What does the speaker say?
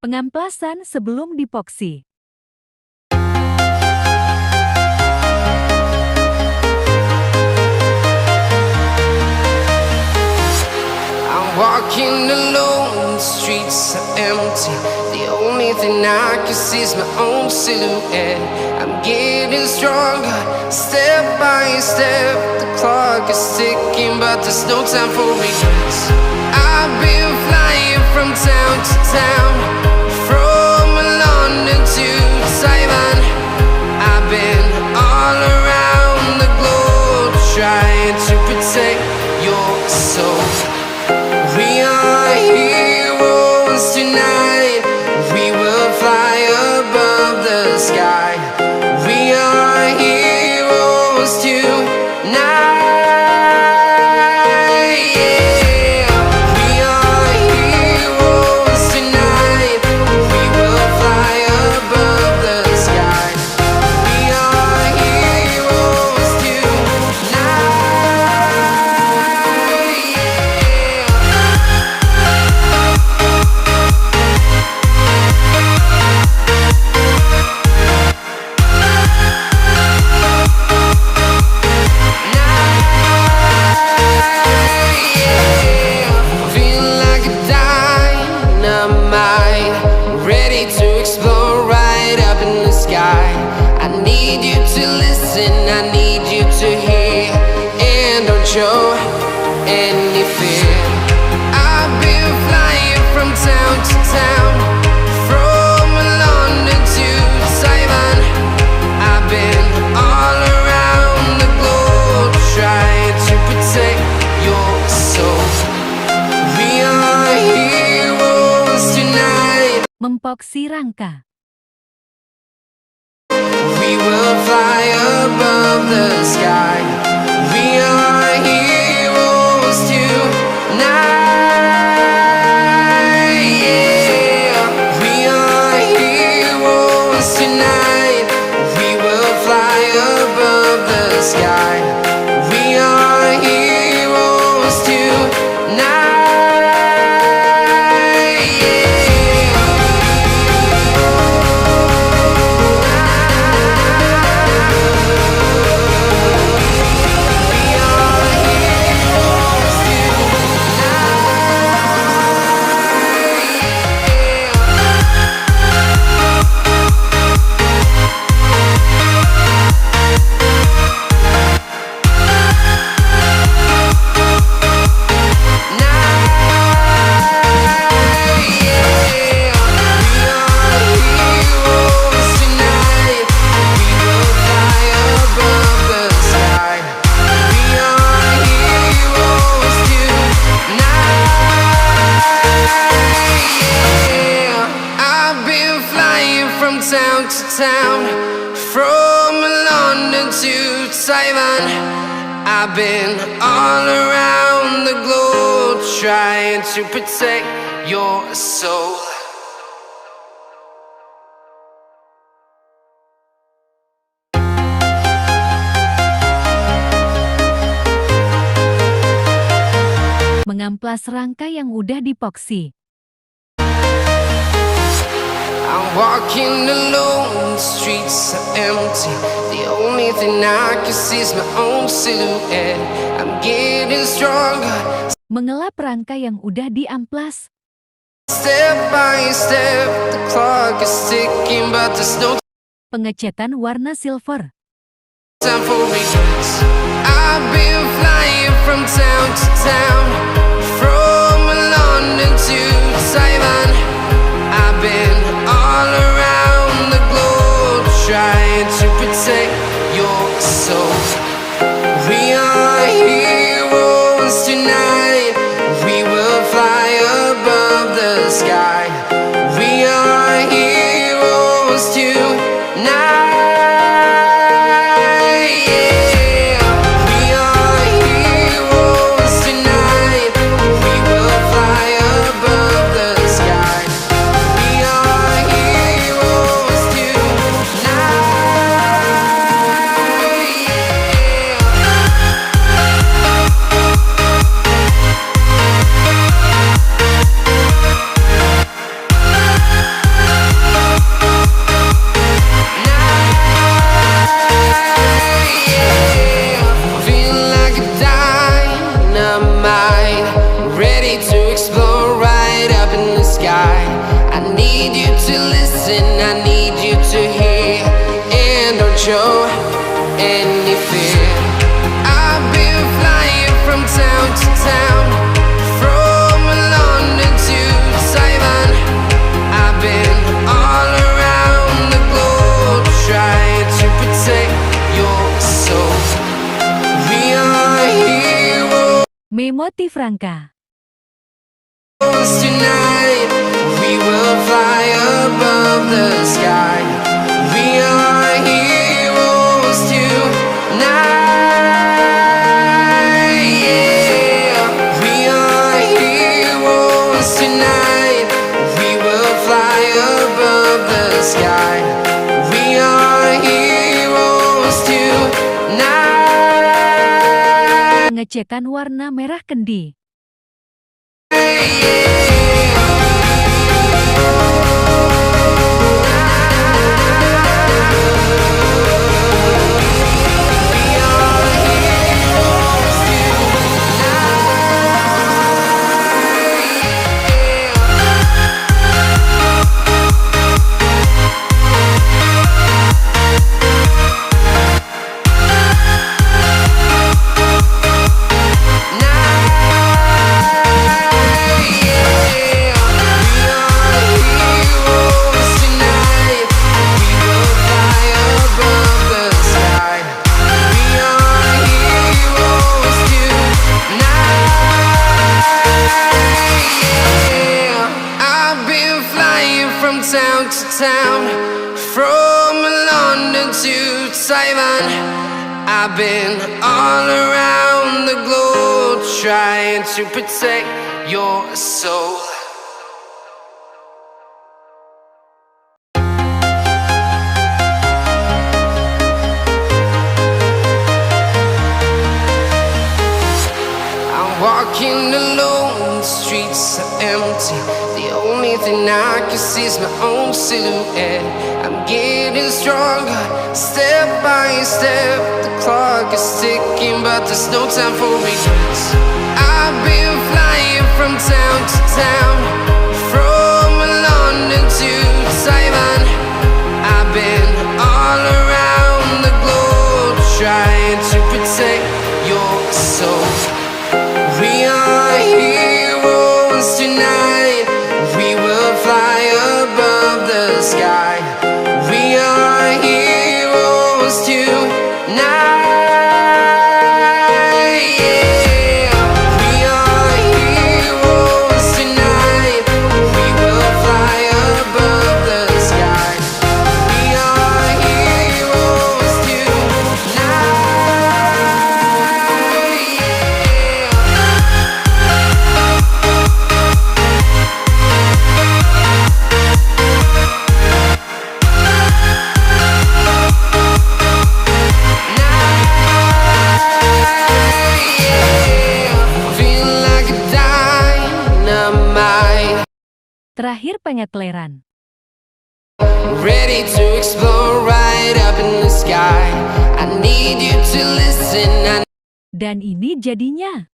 Pengamplasan sebelum dipoksi. I'm walking alone, the streets are empty. The only thing I can see is my own silhouette. I'm getting stronger, step by step. The clock is ticking, but there's no time for regrets. I've been flying from town to town, from London to Taiwan. I've been all around the globe, trying to protect your soul. We are heroes tonight. We will fly above the sky. We are heroes tonight. Yeah. We are heroes tonight. We will fly above the sky. We are heroes tonight. Feeling like a dynamite, ready to explode right up in the sky. I need you to listen, I need you to hear, and don't show any fear. I've been flying from town to town, from London to Taiwan. I've been all around the globe, trying to protect your soul. We are heroes tonight. Mempoksi Rangka. We will fly above the sky. We are heroes tonight. Yeah. We are heroes tonight. We will fly above the sky. We are heroes tonight. Town to town, from London to Taiwan. I've been all around the globe, trying to protect your soul. Mengamplas rangka yang udah dipoksi. I'm walking alone, the streets are empty. The only thing I can see is my own silhouette. I'm getting stronger, Mengelap rangka yang udah diamplas. step by step. The clock is ticking, but there's no Pengecetan warna silver. time for regrets. I've been flying from town to town, from London to Taiwan. I've been all around the globe, trying to protect your soul. We are heroes tonight. We will fly above the sky. We are heroes tonight. Yeah. We are heroes tonight. We will fly above listen, I need you to hear, and don't show any fear. I've been flying from town to town, from London to Taiwan. I've been all around the globe trying to protect your soul. We are heroes Motif Rangka. tonight. We will fly above the sky. We are heroes tonight. Yeah. We are heroes tonight. We will fly above the sky. We are heroes tonight. Pengecekan warna merah kendi. Town to town, from London to Taiwan. I've been all around the globe trying to protect your soul. I'm walking alone, the streets are empty. The only thing I can see is my own silhouette. I'm getting stronger, step by step. The clock is ticking, but there's no time for regrets. I've been flying from town to town, from London to Taiwan. I've been all around the globe trying to protect your soul. We are heroes tonight. We will fly above the sky. We are heroes tonight. Yeah. We are heroes tonight. We will fly above the sky. We are heroes tonight. Yeah. Terakhir penyekleran. Ready to explore right up in the sky. I need you to listen. Dan ini jadinya.